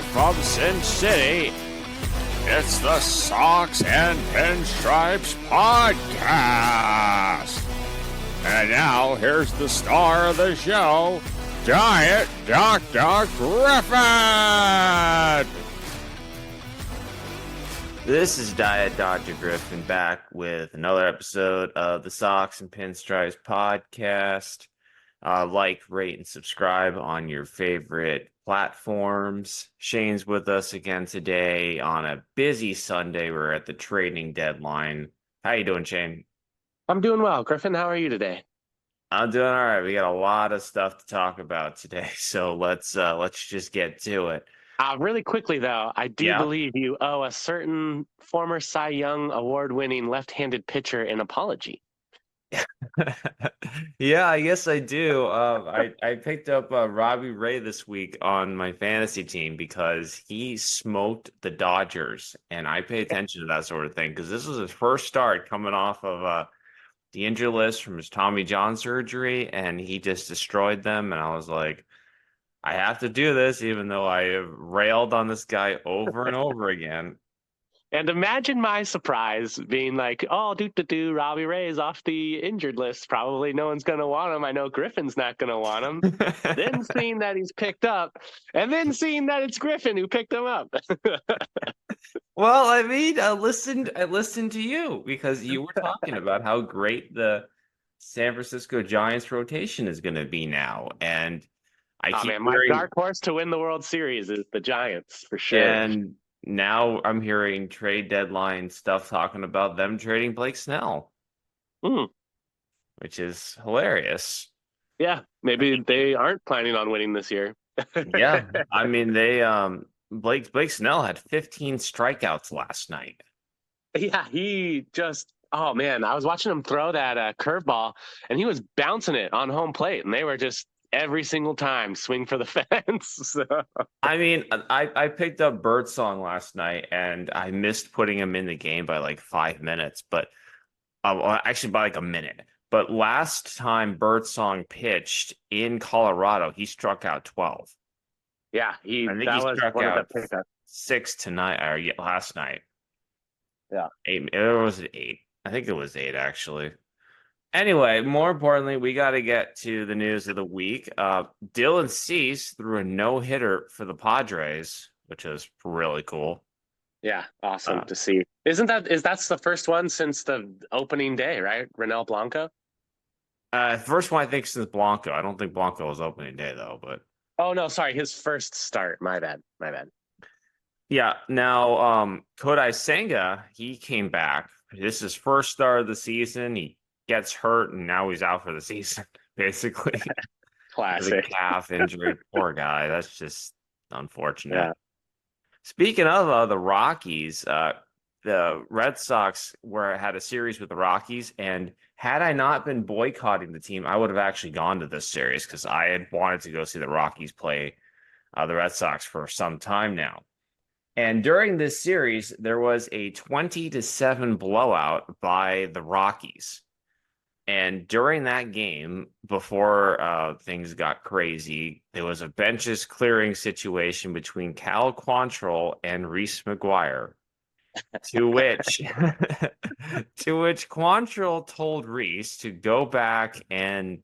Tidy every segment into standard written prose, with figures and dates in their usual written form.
Live from Sin City, it's the Sox and Pinstripes Podcast. And now, here's the star of the show, Giant Dr. Griffin! This is Diet Dr. Griffin back with another episode of the Sox and Pinstripes Podcast. Like, rate, and subscribe on your favorite platforms. Shane's with us again today on a busy Sunday. We're at the trading deadline. How you doing, Shane? I'm doing well. Griffin, how are you today? I'm doing all right. We got a lot of stuff to talk about today, so let's just get to it. Really quickly, though, I do believe you owe a certain former Cy Young award-winning left-handed pitcher an apology. Yeah, I guess I do. I picked up Robbie Ray this week on my fantasy team because he smoked the Dodgers, and I pay attention to that sort of thing because this was his first start coming off of the injury list from his Tommy John surgery, and he just destroyed them. And I was like, I have to do this, even though I have railed on this guy over and over again. And imagine my surprise being like, oh, Robbie Ray is off the injured list. Probably no one's going to want him. I know Griffin's not going to want him. Then seeing that he's picked up, and then seeing that it's Griffin who picked him up. Well, I mean, I listened to you because you were talking about how great the San Francisco Giants rotation is going to be now. And I keep my dark horse to win the World Series is the Giants, for sure. And now I'm hearing trade deadline stuff talking about them trading Blake Snell, which is hilarious. Yeah, maybe they aren't planning on winning this year. Yeah, I mean they Blake Snell had 15 strikeouts last night. Yeah, he just I was watching him throw that curveball, and he was bouncing it on home plate, and they were just every single time swing for the fence. So. I mean, I picked up Birdsong last night, and I missed putting him in the game by like 5 minutes, but actually by like a minute. But last time Birdsong pitched in Colorado, he struck out 12. Yeah, I think he struck out 6 tonight or last night. Yeah, 8. It was 8. I think it was 8 actually. Anyway, more importantly, we got to get to the news of the week. Dylan Cease threw a no-hitter for the Padres, which is really cool. Yeah, awesome to see. That's the first one since the opening day, right? Ronel Blanco? First one I think since Blanco. I don't think Blanco was opening day though, but oh no, sorry, his first start. My bad. Yeah, now Kodai Senga, he came back. This is his first start of the season. He gets hurt, and now he's out for the season, basically. Classic. The calf injury. Poor guy. That's just unfortunate. Yeah. Speaking of the Rockies, the Red Sox had a series with the Rockies, and had I not been boycotting the team, I would have actually gone to this series because I had wanted to go see the Rockies play the Red Sox for some time now. And during this series, there was a 20-7 blowout by the Rockies. And during that game, before things got crazy, there was a benches clearing situation between Cal Quantrill and Reese McGuire, to which Quantrill told Reese to go back and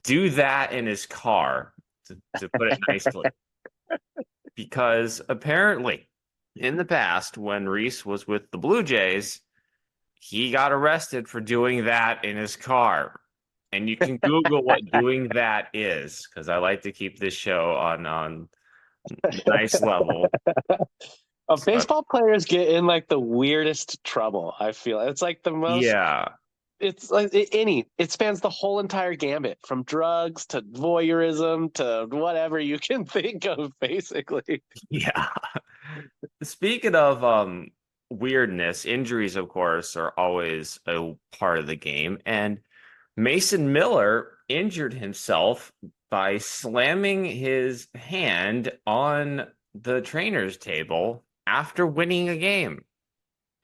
do that in his car, to put it nicely, because apparently in the past when Reese was with the Blue Jays, he got arrested for doing that in his car. And you can Google what doing that is, because I like to keep this show on a nice level. Baseball players get in like the weirdest trouble, I feel. It's like the most... Yeah. It's like it spans the whole entire gambit, from drugs to voyeurism to whatever you can think of, basically. Yeah. Speaking of weirdness, injuries, of course, are always a part of the game. And Mason Miller injured himself by slamming his hand on the trainer's table after winning a game.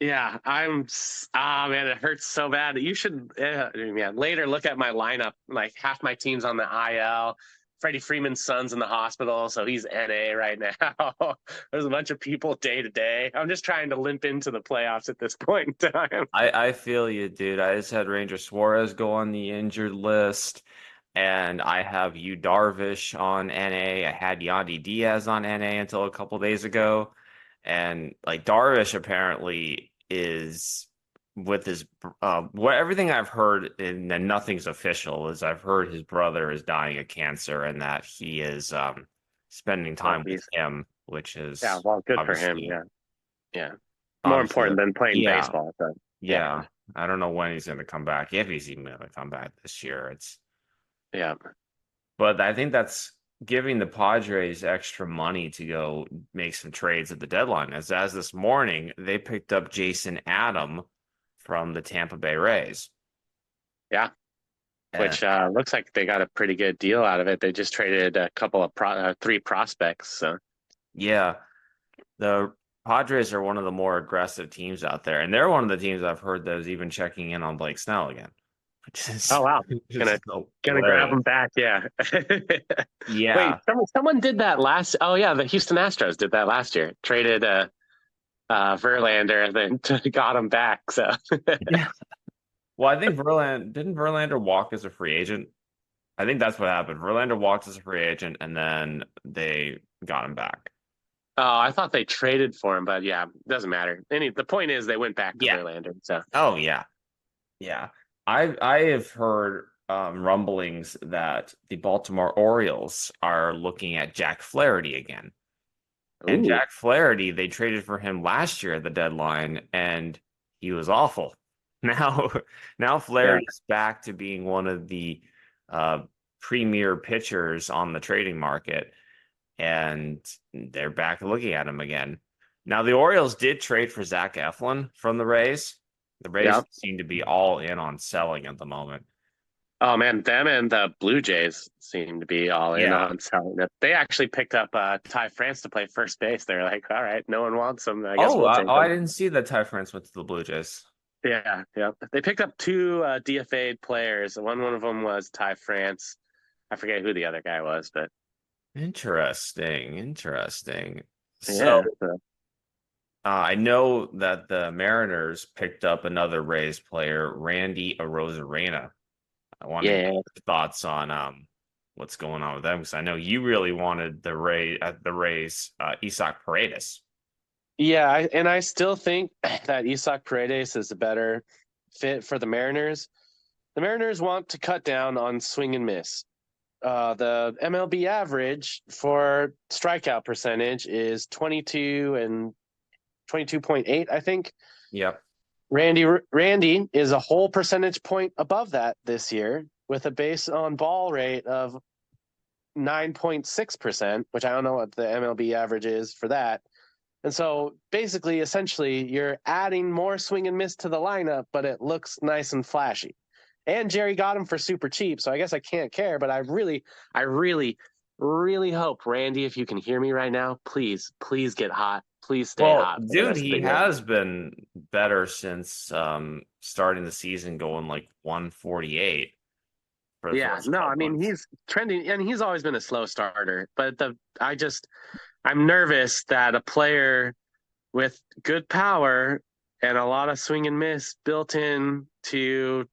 Yeah, man, it hurts so bad. You should, later look at my lineup. Like half my team's on the IL. Freddie Freeman's son's in the hospital, so he's NA right now. There's a bunch of people day to day. I'm just trying to limp into the playoffs at this point in time. I feel you, dude. I just had Ranger Suarez go on the injured list, and I have Yu Darvish on NA. I had Yandy Diaz on NA until a couple days ago, and like Darvish apparently is with his what everything I've heard, and nothing's official, is I've heard his brother is dying of cancer and that he is spending time with him, which is well, good for him. Yeah. More obviously important than playing yeah. baseball. So. Yeah, I don't know when he's going to come back, if he's even going to come back this year. But I think that's giving the Padres extra money to go make some trades at the deadline. As this morning, they picked up Jason Adam from the Tampa Bay Rays. Yeah, which looks like they got a pretty good deal out of it. They just traded a couple of 3 prospects. So. Yeah, the Padres are one of the more aggressive teams out there, and they're one of the teams I've heard that is even checking in on Blake Snell again. Which is, oh wow, gonna grab him back, yeah. Yeah. Wait, someone did that last. Oh yeah, the Houston Astros did that last year. Traded Verlander and then got him back. So yeah. Well, I think didn't Verlander walk as a free agent? I think that's what happened. Verlander walked as a free agent, and then they got him back. Oh, I thought they traded for him, but yeah, doesn't matter. The point is they went back to Verlander. So. Oh yeah, yeah. I have heard rumblings that the Baltimore Orioles are looking at Jack Flaherty again. Ooh. And Jack Flaherty, they traded for him last year at the deadline, and he was awful. Now Flaherty's back to being one of the premier pitchers on the trading market, and they're back looking at him again. Now, the Orioles did trade for Zach Eflin from the Rays. The Rays seem to be all in on selling at the moment. Oh, man, them and the Blue Jays seem to be all in on selling it. They actually picked up Ty France to play first base. They're like, all right, no one wants him. I guess we'll take him. I didn't see that Ty France went to the Blue Jays. Yeah. They picked up 2 DFA'd players. One of them was Ty France. I forget who the other guy was, but interesting. So I know that the Mariners picked up another Rays player, Randy Arozarena. I want to get your thoughts on what's going on with them, because I know you really wanted the Rays Isaac Paredes. Yeah, I still think that Isaac Paredes is a better fit for the Mariners. The Mariners want to cut down on swing and miss. The MLB average for strikeout percentage is 22 and 22.8, I think. Yep. Randy is a whole percentage point above that this year with a base on ball rate of 9.6%, which I don't know what the MLB average is for that. And so basically, essentially, you're adding more swing and miss to the lineup, but it looks nice and flashy. And Jerry got him for super cheap, so I guess I can't care. But I really hope, Randy, if you can hear me right now, please get hot. Please stay hot. Dude, he has been better since starting the season, going like 148. I mean, he's trending, and he's always been a slow starter. But I'm nervous that a player with good power and a lot of swing and miss built in to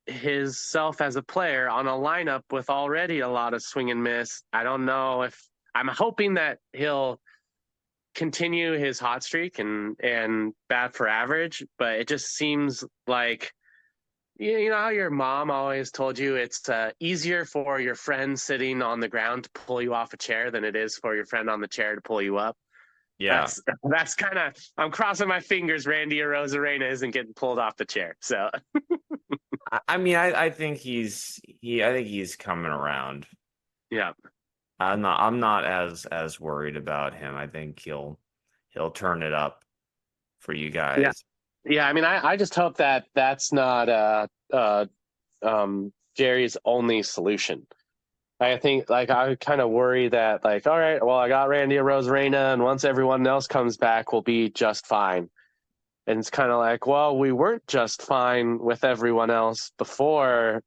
his self as a player on a lineup with already a lot of swing and miss. I don't know if I'm hoping that he'll continue his hot streak and bat for average, but it just seems like, you know how your mom always told you it's easier for your friend sitting on the ground to pull you off a chair than it is for your friend on the chair to pull you up. Yeah, that's kind of, I'm crossing my fingers Randy Arozarena isn't getting pulled off the chair. So I mean, I think he's coming around. Yeah. I'm not as worried about him. I think he'll turn it up for you guys. Yeah. I mean, I just hope that that's not Jerry's only solution. I think, like, I kind of worry that, like, all right, well, I got Randy Arozarena, and once everyone else comes back, we'll be just fine. And it's kind of like, well, we weren't just fine with everyone else before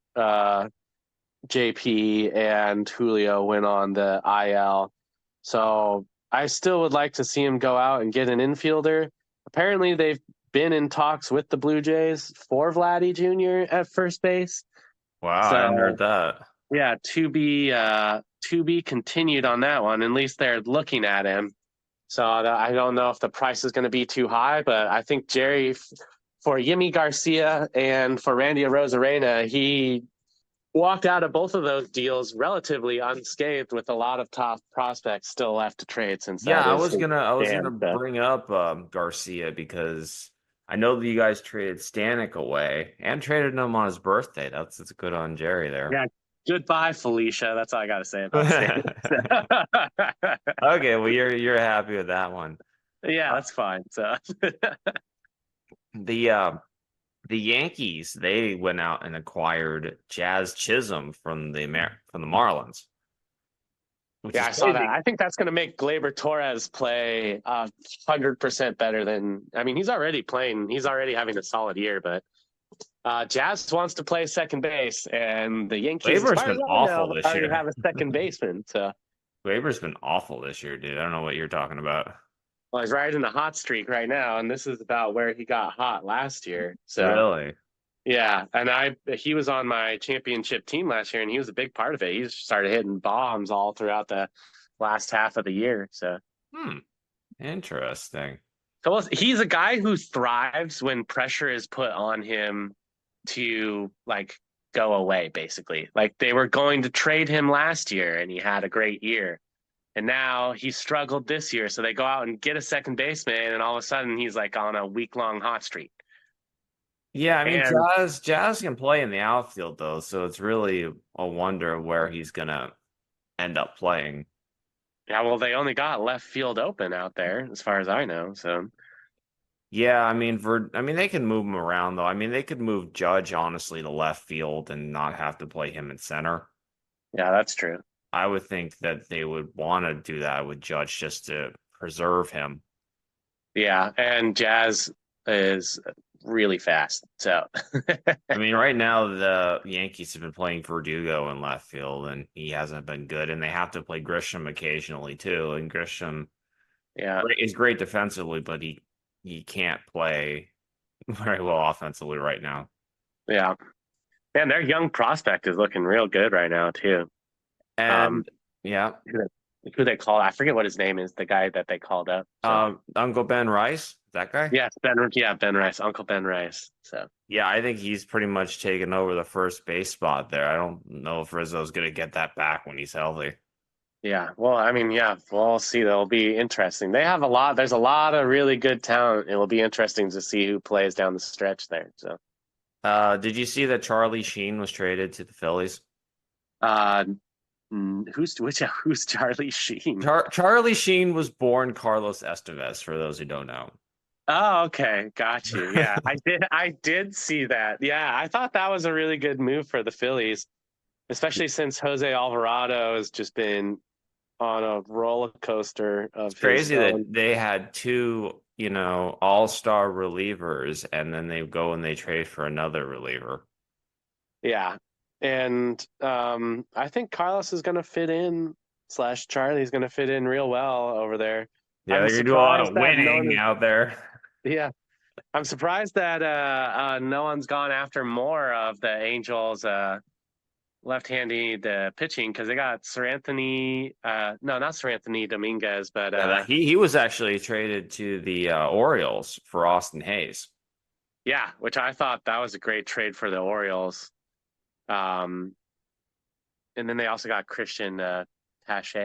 JP and Julio went on the IL. So I still would like to see him go out and get an infielder. Apparently, they've been in talks with the Blue Jays for Vladdy Jr. at first base. Wow, I hadn't heard So that. yeah, to be continued on that one. At least they're looking at him. So I don't know if the price is going to be too high, but I think Jerry, for Yimi Garcia and for Randy Arozarena, he walked out of both of those deals relatively unscathed with a lot of top prospects still left to trade since Yeah, that I is was his gonna stand. So, bring up Garcia because I know that you guys traded Stanek away and traded him on his birthday. That's good on Jerry there. yeah, goodbye, Felicia. That's all I got to say about Stan. Okay, well you're happy with that one. Yeah, that's fine. So The the Yankees, they went out and acquired Jazz Chisholm from the Marlins, which yeah, is I saw that. crazy. I think that's going to make Gleyber Torres play 100% better than. I mean, he's already playing. He's already having a solid year, but Jazz wants to play second base, and the Yankees, as Gleyber's far as been I know, awful this already year. have a second baseman. So, Gleyber's been awful this year, dude. I don't know what you're talking about. well, he's riding a hot streak right now, and this is about where he got hot last year. So, Really? yeah, and he was on my championship team last year, and he was a big part of it. He started hitting bombs all throughout the last half of the year. So, Interesting. he's a guy who thrives when pressure is put on him to like go away. Basically, like they were going to trade him last year, and he had a great year. And now he struggled this year. So they go out and get a second baseman, and all of a sudden he's like on a week-long hot streak. Yeah, I mean And Jazz can play in the outfield though, so it's really a wonder where he's gonna end up playing. yeah, well, they only got left field open out there, as far as I know. So Yeah, I mean they can move him around though. I mean they could move Judge honestly to left field and not have to play him in center. yeah, that's true. I would think that they would want to do that with Judge just to preserve him. Yeah, and Jazz is really fast. So I mean, right now the Yankees have been playing Verdugo in left field, and he hasn't been good. And they have to play Grisham occasionally too. And Grisham yeah, is great defensively, but he can't play very well offensively right now. yeah. Man, their young prospect is looking real good right now too. Um, And yeah, who they called? I forget what his name is. The guy that they called up. So Uncle Ben Rice, that guy. yes, Ben. Yeah, Ben Rice, Uncle Ben Rice. So Yeah, I think he's pretty much taken over the first base spot there. I don't know if Rizzo's going to get that back when he's healthy. yeah. Well, I mean, yeah. We'll see. That'll be interesting. They have a lot. There's a lot of really good talent. It will be interesting to see who plays down the stretch there. So, Did you see that Charlie Sheen was traded to the Phillies? uh, who's Charlie Sheen? Charlie Sheen was born Carlos Estevez, for those who don't know. Oh, okay, got you. Yeah, I did see that. Yeah, I thought that was a really good move for the Phillies, especially since Jose Alvarado has just been on a roller coaster of It's crazy his that own. they had two, all-star relievers, and then they go and they trade for another reliever. Yeah, and I think Carlos is going to fit in / Charlie's going to fit in real well over there. Yeah, I'm they're gonna do a lot surprised of that no winning one. out there. Yeah, I'm surprised that no one's gone after more of the Angels left-handed pitching because they got Sir Anthony. No, not Sir Anthony Dominguez, but Yeah, he was actually traded to the Orioles for Austin Hayes. yeah, which I thought that was a great trade for the Orioles. And then they also got Christian Patch,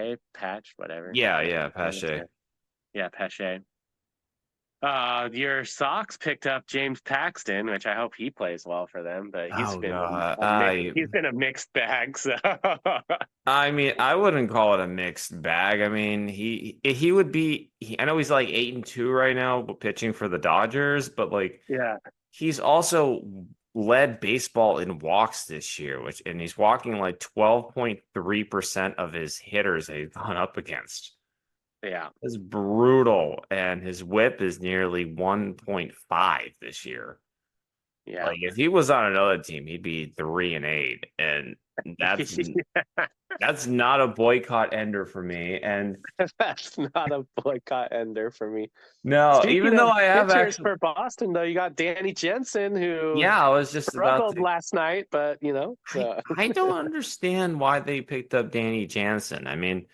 whatever. Yeah, Pache. Yeah, Pache. Your Sox picked up James Paxton, which I hope he plays well for them, but Oh God, he's been a mixed bag. So I mean, I wouldn't call it a mixed bag. I mean, he would be. I know he's like 8-2 right now, pitching for the Dodgers, but like yeah, he's also led baseball in walks this year, and he's walking like 12.3% of his hitters that he's gone up against. yeah, It's brutal, and his WHIP is nearly 1.5 this year. yeah, Like if he was on another team, he'd be 3-8, and That's that's not a boycott ender for me. And That's not a boycott ender for me. no, Speaking even though of I have pitchers actually, for Boston, though, you got Danny Jensen who yeah, I was just about struggled to. last night, but I so I don't understand why they picked up Danny Jansen. I mean,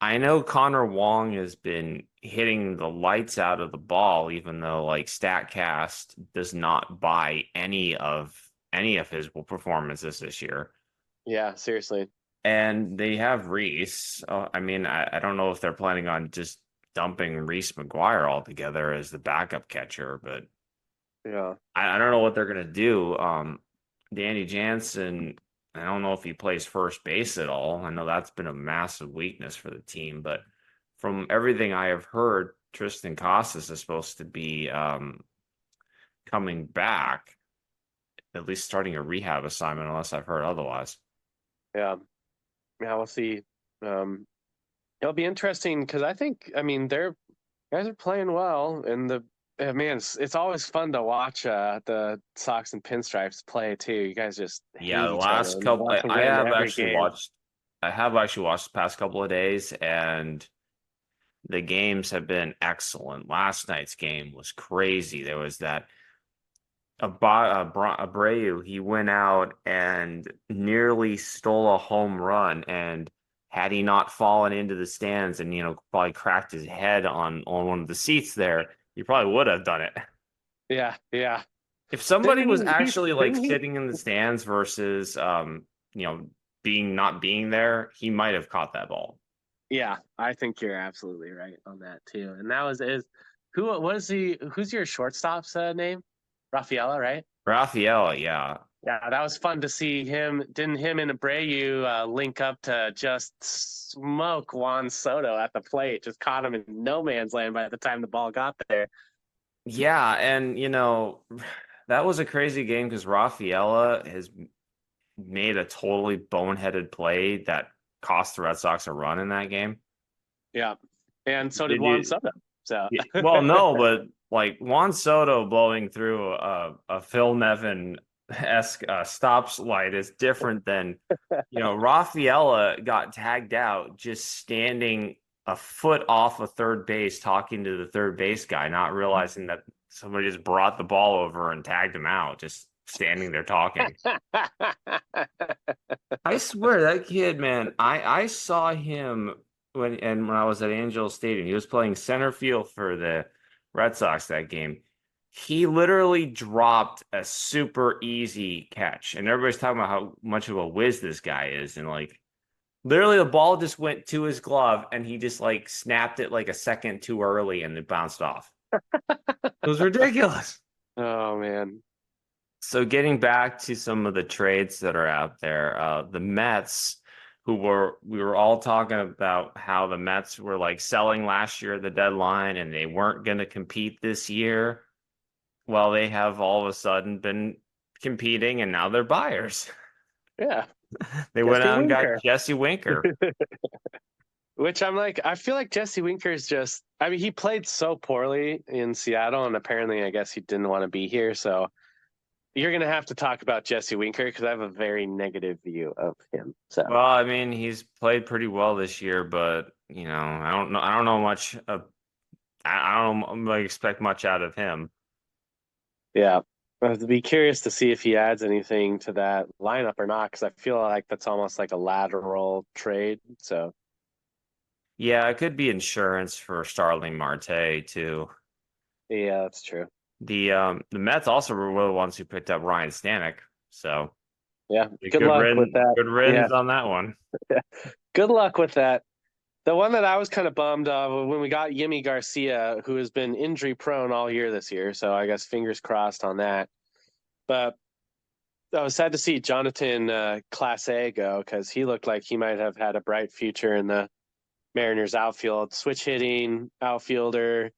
I know Connor Wong has been hitting the lights out of the ball, even though like StatCast does not buy any of his performances this year. yeah, seriously. And they have Reese. I mean, I don't know if they're planning on just dumping Reese McGuire altogether as the backup catcher, but Yeah. I don't know what they're gonna do. Danny Jansen, I don't know if he plays first base at all. I know that's been a massive weakness for the team, but from everything I have heard, Tristan Casas is supposed to be coming back, at least starting a rehab assignment, unless I've heard otherwise. Yeah. Yeah, we'll see. Um, It'll be interesting because I mean, they're guys are playing well, and man, it's always fun to watch the Sox and Pinstripes play too. You guys just Yeah, hate the each other last and couple, want to win every game. I have actually watched the past couple of days, and the games have been excellent. Last night's game was crazy. There was that Abreu, he went out and nearly stole a home run, and had he not fallen into the stands and probably cracked his head on one of the seats there, he probably would have done it. Yeah, yeah. If somebody Didn't was he? actually like Didn't he? sitting in the stands versus you know, being not being there, he might have caught that ball. Yeah, I think you're absolutely right on that too. And that was is who? What is he? Who's your shortstop's name? Rafaela, right? Rafaela, yeah. Yeah, that was fun to see him. Didn't him and Abreu link up to just smoke Juan Soto at the plate? Just caught him in no man's land by the time the ball got there. Yeah, and that was a crazy game because Rafaela has made a totally boneheaded play that cost the Red Sox a run in that game. Yeah, and so did Did Juan you? Soto. So Well, no, but like Juan Soto blowing through a Phil Nevin-esque stops light is different than, Rafaela got tagged out just standing a foot off of third base, talking to the third base guy, not realizing that somebody just brought the ball over and tagged him out, just standing there talking. I swear that kid, man, I saw him when I was at Angels Stadium. He was playing center field for the Red Sox that game. He literally dropped a super easy catch, and everybody's talking about how much of a whiz this guy is, and like literally the ball just went to his glove, and he just like snapped it like a second too early, and it bounced off. It was ridiculous. Oh man. So getting back to some of the trades that are out there, the Mets, we were all talking about how the Mets were like selling last year at the deadline and they weren't going to compete this year. Well, they have all of a sudden been competing and now they're buyers. Yeah. They went Jesse out and got Winker. Jesse Winker. Which I'm like, I feel like Jesse Winker is just, I mean, he played so poorly in Seattle, and apparently, I guess he didn't want to be here. So you're going to have to talk about Jesse Winker because I have a very negative view of him. So, Well, I mean, he's played pretty well this year, but I don't know much. I don't really expect much out of him. yeah, I'd be curious to see if he adds anything to that lineup or not because I feel like that's almost like a lateral trade. So, Yeah, it could be insurance for Starling Marte too. yeah, that's true. The Mets also were the ones who picked up Ryan Stanek, so Yeah, good good luck with that. good Yeah, riddance on that one. good luck with that. The one that I was kind of bummed of when we got Yimi Garcia, who has been injury prone all year this year. So I guess fingers crossed on that. But I was sad to see Jonathan Class A go because he looked like he might have had a bright future in the Mariners outfield. Switch hitting outfielder,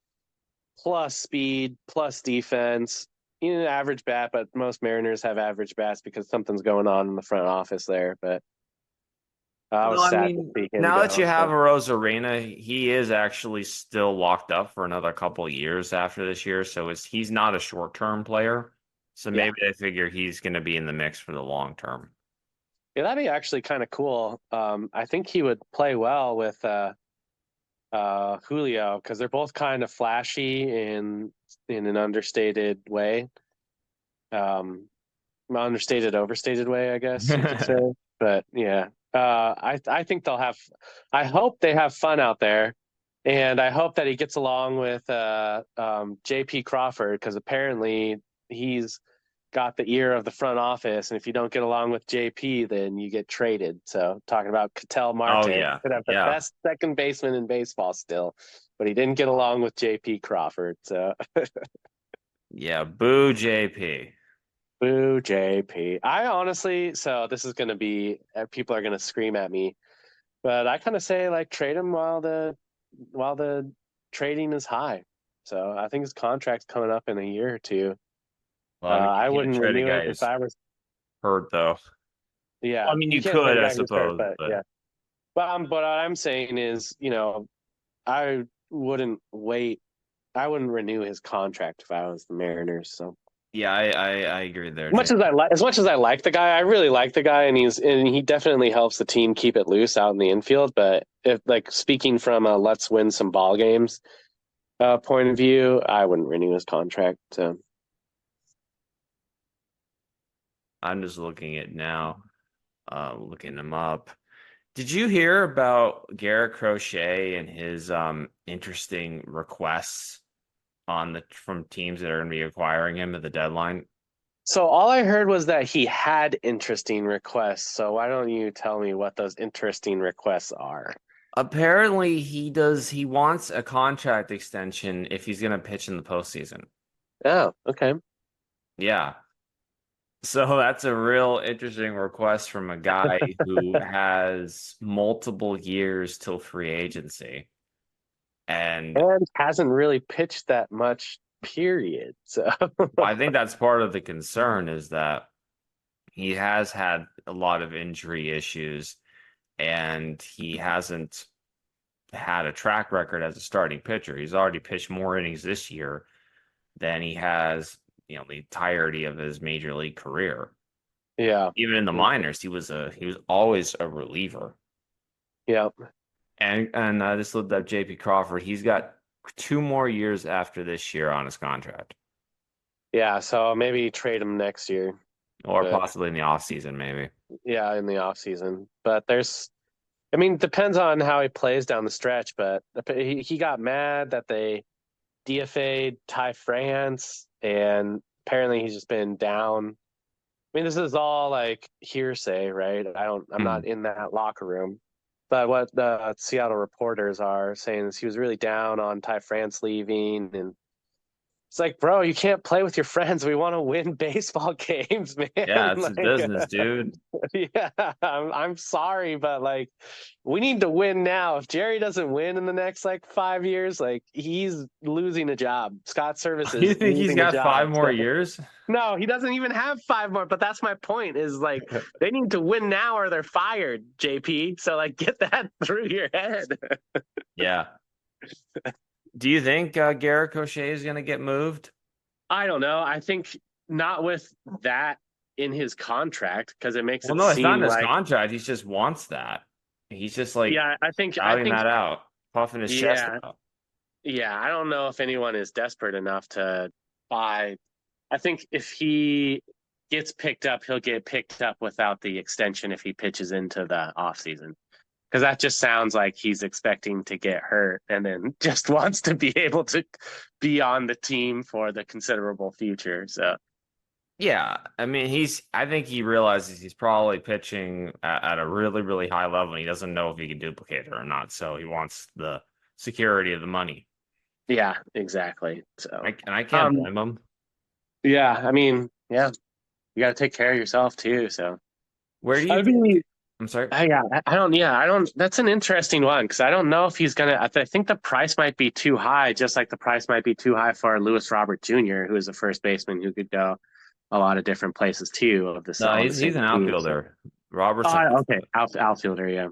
plus speed, plus defense. An average bat, but most Mariners have average bats because something's going on in the front office there. But I Well, was I sad to mean, see him now that go. you have So, a Rosarena, he is actually still locked up for another couple of years after this year, so he's not a short-term player. So yeah. maybe they figure he's going to be in the mix for the long term. Yeah, that'd be actually kind of cool. I think he would play well with Julio because they're both kind of flashy in an understated way. Understated, overstated way, I guess you could say. But yeah, I think they'll have. I hope they have fun out there, and I hope that he gets along with J.P. Crawford because apparently he's got the ear of the front office, and if you don't get along with JP, then you get traded. So talking about Ketel Oh Marte, yeah, could have the yeah, best second baseman in baseball still, but he didn't get along with JP Crawford. So yeah. Boo, JP. boo JP. I honestly, so this is going to be people are going to scream at me, but I kind of say like trade him while the trading is high. So I think his contract's coming up in a year or two. Well, I mean, you I can't wouldn't trade a renew guy it if who's I was. hurt though. Well, Yeah, I mean, you you can't trade could, a I guy who's hurt, suppose, but but yeah. But what I'm saying is, I wouldn't wait. I wouldn't renew his contract if I was the Mariners. So yeah, I agree there, Jay. as much as I like the guy, I really like the guy, and he definitely helps the team keep it loose out in the infield. But if like speaking from a let's win some ball games point of view, I wouldn't renew his contract. So I'm just looking at now, looking him up. Did you hear about Garrett Crochet and his interesting requests on the from teams that are going to be acquiring him at the deadline? so all I heard was that he had interesting requests. So why don't you tell me what those interesting requests are? Apparently, he wants a contract extension if he's going to pitch in the postseason. Oh, okay. Yeah. So that's a real interesting request from a guy who has multiple years till free agency. And And hasn't really pitched that much, period. So I think that's part of the concern is that he has had a lot of injury issues and he hasn't had a track record as a starting pitcher. He's already pitched more innings this year than he has, the entirety of his major league career. yeah, Even in the minors, he was always a reliever. yeah, And I just looked up JP Crawford. He's got 2 more years after this year on his contract. yeah. So maybe trade him next year, Or but possibly in the offseason, maybe. yeah, in the off season. But I mean, depends on how he plays down the stretch. But he got mad that they DFA'd Ty France, and apparently he's just been down. I mean, this is all like hearsay, right? I'm Hmm. not in that locker room. But what the Seattle reporters are saying is he was really down on Ty France leaving, and it's like, bro, you can't play with your friends. We want to win baseball games, man. Yeah, it's his Like, business, dude. yeah, I'm sorry, but like, we need to win now. If Jerry doesn't win in the next like 5 years, like he's losing a job. Scott Service You is think he's losing a got job. 5 more years? No, he doesn't even have 5 more. But that's my point. Is like they need to win now or they're fired, JP. So like, get that through your head. Yeah. Do you think Garrett Crochet is going to get moved? I don't know. I think not with that in his contract because it makes Well, it no, it's not seem in his like contract. He just wants that. He's just like yeah. I shouting think that out, puffing his chest yeah, out. yeah. I don't know if anyone is desperate enough to buy. I think if he gets picked up, he'll get picked up without the extension if he pitches into the offseason. Because that just sounds like he's expecting to get hurt and then just wants to be able to be on the team for the considerable future. So Yeah, I mean, I think he realizes he's probably pitching at a really, really high level, and he doesn't know if he can duplicate it or not. So he wants the security of the money. yeah, exactly. So And I can't um blame him. yeah, I mean, yeah, you got to take care of yourself too. So Where do you I think? mean, I'm sorry. I don't. That's an interesting one because I don't know if he's gonna. I think the price might be too high, just like the price might be too high for Lewis Robert Jr., who is a first baseman who could go a lot of different places too No, on the he's same an team. So, outfielder. Robertson. okay, outfielder, yeah,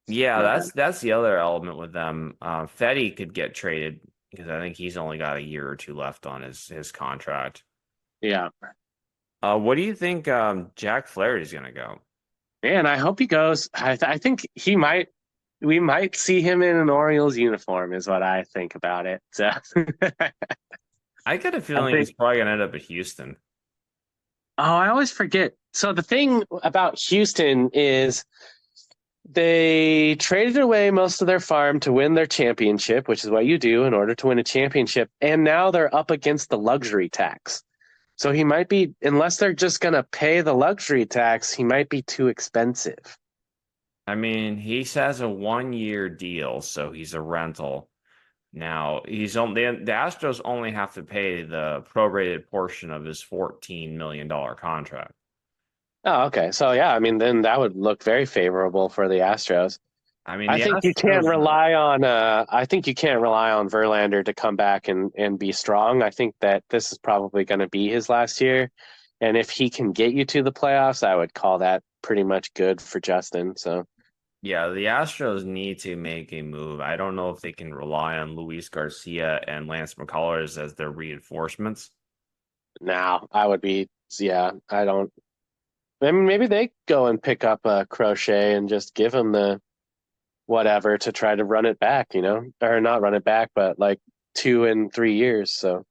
Yeah, my bad. that's the other element with them. Fetty could get traded because I think he's only got a year or two left on his contract. Yeah, What do you think Jack Flaherty's going to go? Man, I hope he goes. I think he might. We might see him in an Orioles uniform, is what I think about it. So I get a I feeling think. he's probably gonna end up at Houston. Oh, I always forget. So the thing about Houston is they traded away most of their farm to win their championship, which is what you do in order to win a championship. And now they're up against the luxury tax. So he might be, unless they're just going to pay the luxury tax, he might be too expensive. I mean, he has a 1 year deal, so he's a rental. Now he's only the Astros only have to pay the prorated portion of his $14 million contract. Oh, okay. So yeah, I mean, then that would look very favorable for the Astros. I mean, I the think you can't Astros are, rely on I think you can't rely on Verlander to come back and be strong. I think that this is probably going to be his last year. And if he can get you to the playoffs, I would call that pretty much good for Justin. So yeah, the Astros need to make a move. I don't know if they can rely on Luis Garcia and Lance McCullers as their reinforcements. now I would be, yeah, I don't, I mean, maybe they go and pick up a Crochet and just give him the whatever to try to run it back, or not run it back, but like 2 and 3 years. So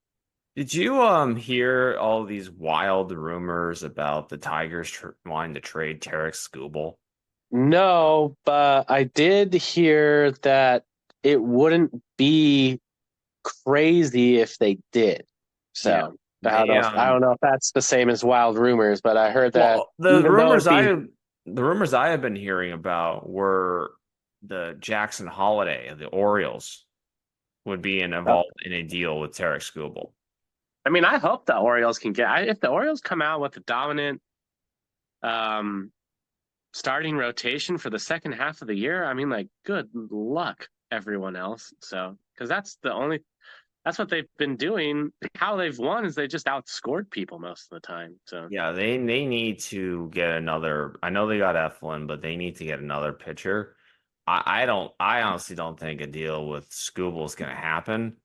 Did you hear all these wild rumors about the Tigers wanting to trade Tarek Skubal? no, but I did hear that it wouldn't be crazy if they did. Yeah, So they I don't know if that's the same as wild rumors, but I heard that well, the even though rumors it'd be I have been hearing about were the Jackson Holiday of the Orioles would be involved in a deal with Tarek Skubal. I mean, I hope the Orioles can if the Orioles come out with a dominant um starting rotation for the second half of the year, I mean, like, good luck, everyone else. So, because that's what they've been doing. How they've won is they just outscored people most of the time. So, Yeah, they need to get another. I know they got Eflin, but they need to get another pitcher. I honestly don't think a deal with Skubal is going to happen.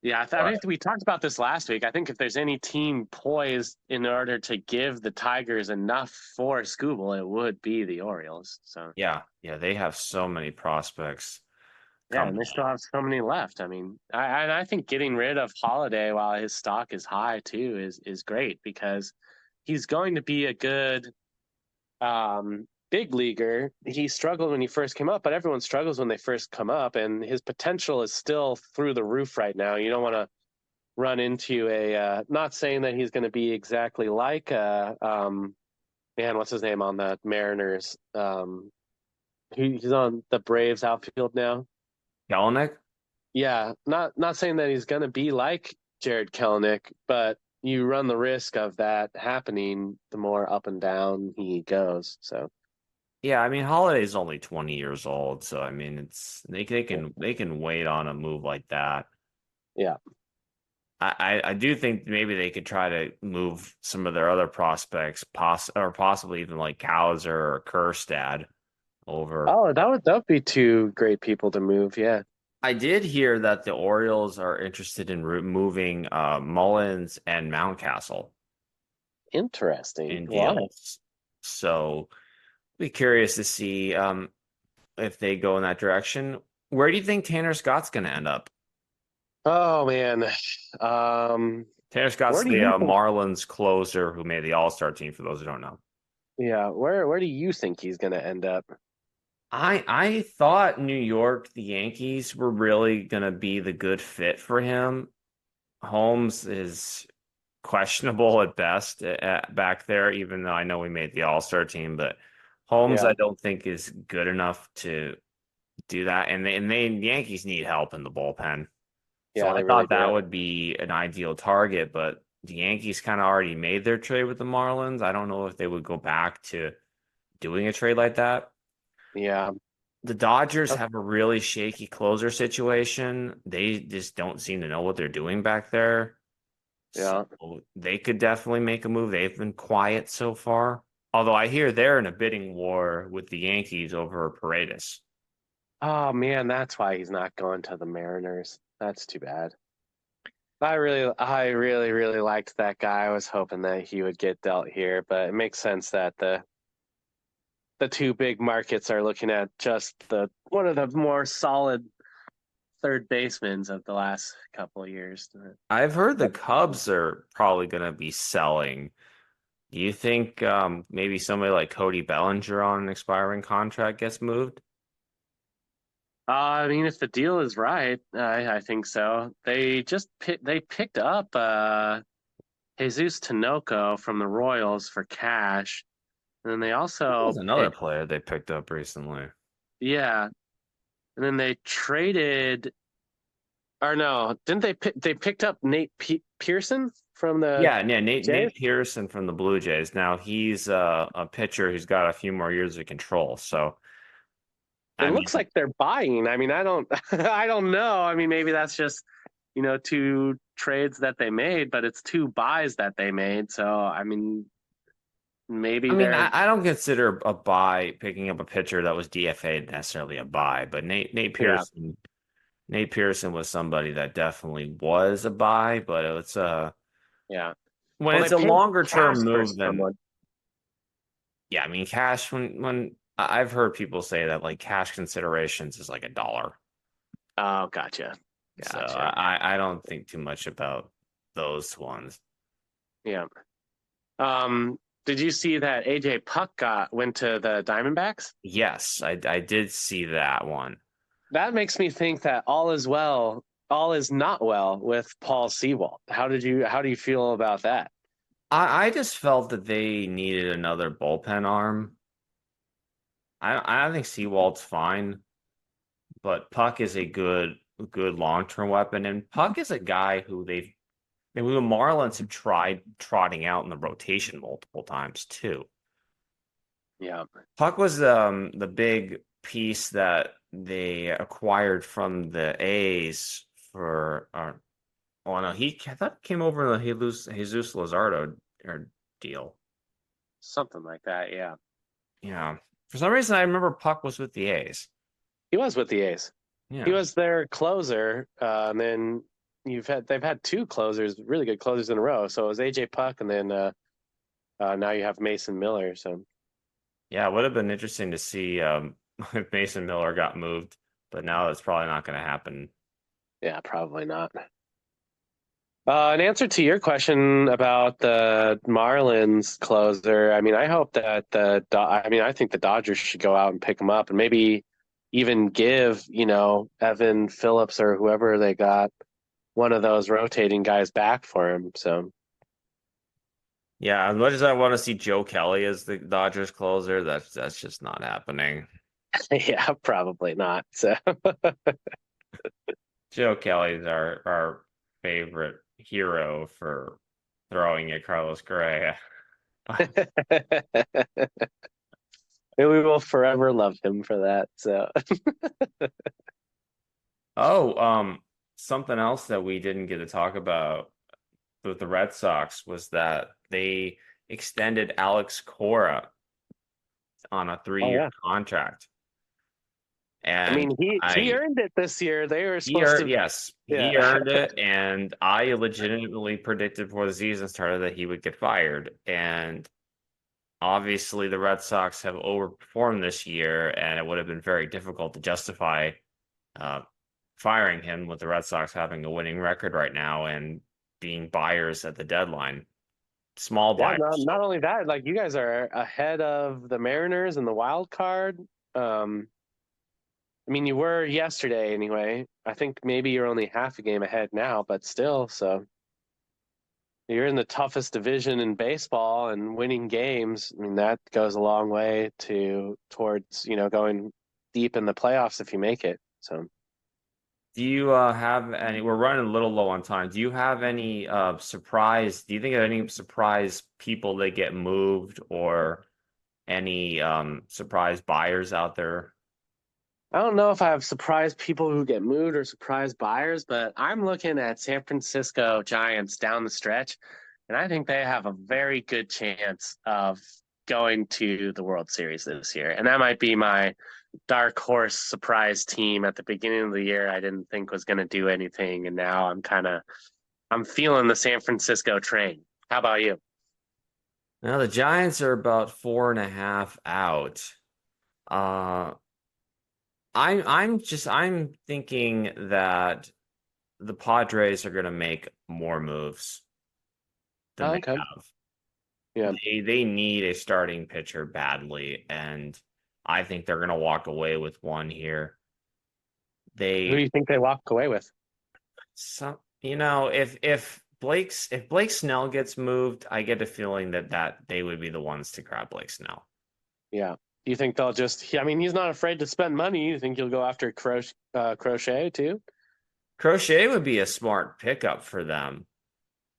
yeah, I But think we talked about this last week. I think if there's any team poised in order to give the Tigers enough for Scooble, it would be the Orioles. So, yeah, they have so many prospects yeah, coming and they still in. have so many left. I mean, I think getting rid of Holiday while his stock is high too is great because he's going to be a good big leaguer. He struggled when he first came up, but everyone struggles when they first come up, and his potential is still through the roof right now. You don't want to run into a not saying that he's going to be exactly like man, what's his name on the Mariners? He's on the Braves outfield now. Kelenic? Yeah, not saying that he's going to be like Jared Kelenic, but you run the risk of that happening the more up and down he goes. So Yeah, I mean Holiday's only 20 years old, so I mean it's yeah, they can wait on a move like that. yeah. I do think maybe they could try to move some of their other prospects, or possibly even like Cowser or Kerstad over. Oh, that would be two great people to move. Yeah, I did hear that the Orioles are interested in moving Mullins and Mountcastle interesting. in Wow. deals. So be curious to see if they go in that direction. Where do you think Tanner Scott's going to end up? Oh man. Tanner Scott's Where do the you think? Marlins closer who made the All-Star team, for those who don't know. Yeah, where do you think he's going to end up? I thought New York, the Yankees were really gonna be the good fit for him. Holmes is questionable at best back there, even though I know we made the All-Star team, but Holmes Yeah, I don't think is good enough to do that. The Yankees need help in the bullpen. So yeah, I they really thought that do. would be an ideal target, but the Yankees kind of already made their trade with the Marlins. I don't know if they would go back to doing a trade like that. Yeah, The Dodgers have a really shaky closer situation. They just don't seem to know what they're doing back there. So yeah. they could definitely make a move. They've been quiet so far. Although I hear they're in a bidding war with the Yankees over Paredes. Oh man, that's why he's not going to the Mariners. That's too bad. I really, really liked that guy. I was hoping that he would get dealt here, but it makes sense that the two big markets are looking at just the one of the more solid third basemen of the last couple of years. I've heard the Cubs are probably going to be selling. Do you think maybe somebody like Cody Bellinger on an expiring contract gets moved? I mean, if the deal is right, I think so. They just they picked up Jesus Tinoco from the Royals for cash, and then they There's also another player they picked up recently. yeah, and then they traded. Or no, didn't they picked up Nate Pearson from the Yeah, Jays? Nate Pearson from the Blue Jays. Now he's a pitcher who's got a few more years of control. So It I mean, looks like they're buying. I mean, I don't I don't know. I mean, maybe that's just, two trades that they made, but it's two buys that they made. So, I mean, maybe they're I don't consider a buy picking up a pitcher that was DFA'd necessarily a buy, but yeah, Nate Pearson was somebody that definitely was a buy, but it's yeah. when Well, it's they a paid longer cash term for move than someone. yeah, I mean cash when I've heard people say that like cash considerations is like $1. Oh, gotcha. So Gotcha. I don't think too much about those ones. Yeah. Did you see that AJ Puck went to the Diamondbacks? Yes, I did see that one. That makes me think that all is not well with Paul Sewald. How do you feel about that? I just felt that they needed another bullpen arm. I think Seawald's fine, but Puck is a good long-term weapon, and Puck is a guy who the Marlins have tried trotting out in the rotation multiple times too. Yeah. Puck was the big piece that they acquired from the A's for oh no, I thought he came over in the Jesus Luzardo deal. Something like that, yeah. Yeah. For some reason I remember Puck was with the A's. He was with the A's. He Yeah. was their closer, and then they've had two closers, really good closers in a row. So it was AJ Puck, and then now you have Mason Miller. So Yeah, it would have been interesting to see if Mason Miller got moved, but now that's probably not going to happen. yeah, probably not. In answer to your question about the Marlins closer, I mean, I hope that I think the Dodgers should go out and pick him up, and maybe even give Evan Phillips or whoever they got one of those rotating guys back for him. So Yeah, as much as I want to see Joe Kelly as the Dodgers closer, that's just not happening. yeah, probably not. So Joe Kelly's our favorite hero for throwing at Carlos Correa. we will forever love him for that. So Oh, something else that we didn't get to talk about with the Red Sox was that they extended Alex Cora on a oh 3-year yeah, contract. I And mean he I earned it this year. They were he supposed earned to, yes, he yeah. earned it, and I legitimately predicted before the season started that he would get fired. And obviously the Red Sox have overperformed this year, and it would have been very difficult to justify uh, firing him with the Red Sox having a winning record right now and being buyers at the deadline. Small Yeah, buyers. not only that, like you guys are ahead of the Mariners in the wild card. I mean, you were yesterday anyway. I think maybe you're only half a game ahead now, but still, so you're in the toughest division in baseball and winning games. I mean, that goes a long way towards, going deep in the playoffs if you make it. So Do you have any? We're running a little low on time. Do you have any surprise? Do you think of any surprise people that get moved or any surprise buyers out there? I don't know if I have surprised people who get moved or surprise buyers, but I'm looking at San Francisco Giants down the stretch, and I think they have a very good chance of going to the World Series this year. And that might be my dark horse surprise team at the beginning of the year I didn't think was going to do anything, and now I'm feeling the San Francisco train. How about you? Now the Giants are about 4.5 out. Uh, I'm thinking that the Padres are going to make more moves than Oh, they okay. have. Yeah. They need a starting pitcher badly, and I think they're going to walk away with one here. Who do They you think they walk away with? if Blake Snell gets moved, I get a feeling that they would be the ones to grab Blake Snell. Yeah. Do you think they'll just? I mean, he's not afraid to spend money. You think he'll go after Crochet too? Crochet would be a smart pickup for them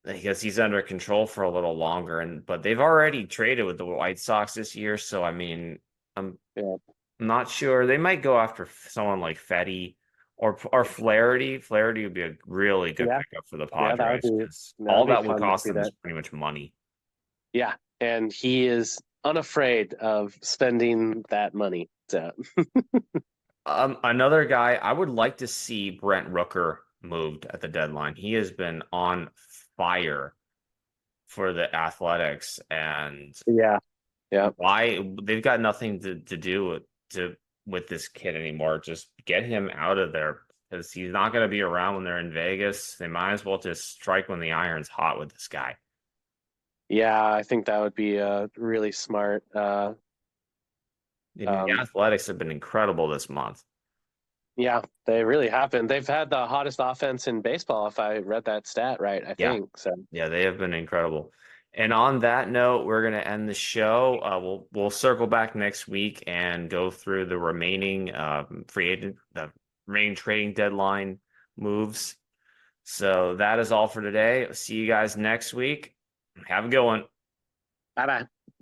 because he's under control for a little longer, but they've already traded with the White Sox this year, so I mean, I'm Yeah. I'm not sure. They might go after someone like Fetty or Flaherty. Flaherty would be a really good Yeah. pickup for the Yeah. Padres because That all would be that would fun to cost see them is that. pretty much money. Yeah. And he is unafraid of spending that money. So Another guy I would like to see Brent Rooker moved at the deadline. He has been on fire for the Athletics, and yeah. Yeah. why they've got nothing to do with this kid anymore. Just get him out of there because he's not going to be around when they're in Vegas. They might as well just strike when the iron's hot with this guy. Yeah. I think that would be really smart. I mean, the Um, Athletics have been incredible this month. yeah, they really have been. They've had the hottest offense in baseball, if I read that stat right, I Yeah, think. So yeah, they have been incredible. And on that note, we're going to end the show. We'll circle back next week and go through the remaining the remaining trading deadline moves. So that is all for today. See you guys next week. Have a good one. bye bye.